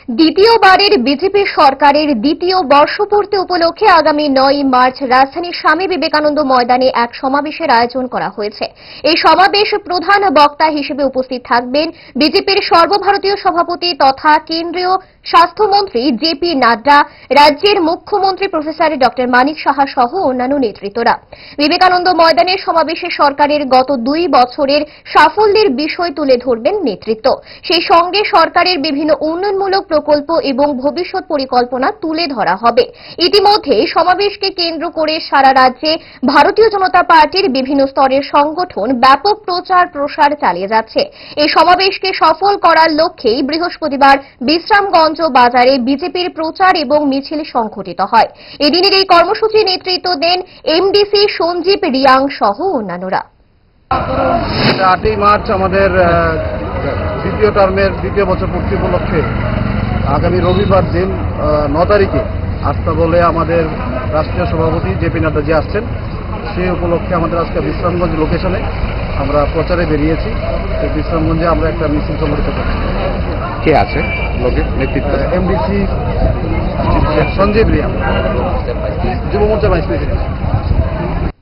দ্বিতীয়বারের বিজেপি সরকারের দ্বিতীয় বর্ষপূর্তি উপলক্ষে আগামী 9 মার্চ রাজধানীর স্বামী বিবেকানন্দ ময়দানে এক সমাবেশের আয়োজন করা হয়েছে। এই সমাবেশ প্রধান বক্তা হিসেবে উপস্থিত থাকবেন বিজেপির সর্বভারতীয় সভাপতি তথা কেন্দ্রীয় স্বাস্থ্যমন্ত্রী জেপি নাড্ডা, রাজ্যের মুখ্যমন্ত্রী প্রফেসর ডক্টর মানিক সাহা সহ অন্যান্য নেতৃত্বরা। বিবেকানন্দ ময়দানের সমাবেশে সরকারের গত 2 বছরের সাফল্যের বিষয় তুলে ধরবেন নেতৃত্ব। সেই সঙ্গে সরকারের বিভিন্ন উন্নয়নমূলক প্রকল্প এবং ভবিষ্যৎ পরিকল্পনা তুলে ধরা হবে। ইতিমধ্যে সমাবেশকে কেন্দ্র করে সারা রাজ্যে ভারতীয় জনতা পার্টির বিভিন্ন স্তরের সংগঠন ব্যাপক প্রচার প্রসার চালিয়ে যাচ্ছে। এই সমাবেশকে সফল করার লক্ষ্যেই বৃহস্পতিবার বিশ্রামগঞ্জ বাজারে বিজেপির প্রচার এবং মিছিল সংঘটিত হয়। এদিনের এই কর্মসূচি নেতৃত্ব দেন এমডিসি সঞ্জীব রিয়াং সহ অন্যান্যরা। 8ই মার্চ আমাদের দ্বিতীয় টার্মের দ্বিতীয় বছর পূর্তি উপলক্ষে আগামী রবিবার দিন 9 তারিখে আস্থা বলে আমাদের রাষ্ট্রীয় সভাপতি জেপি নাড্ডাজি আসছেন। সেই উপলক্ষে আমাদের আজকে বিশ্রামগঞ্জ লোকেশনে আমরা প্রচারে বেরিয়েছি। এই বিশ্রামগঞ্জে আমরা একটা মিছিল সংগঠিত করছি। কে আছে লোকের নেতৃত্ব? এমডিসি সঞ্জীব রিয়া, যুব মোর্চার ভাইস প্রেসিডেন্ট।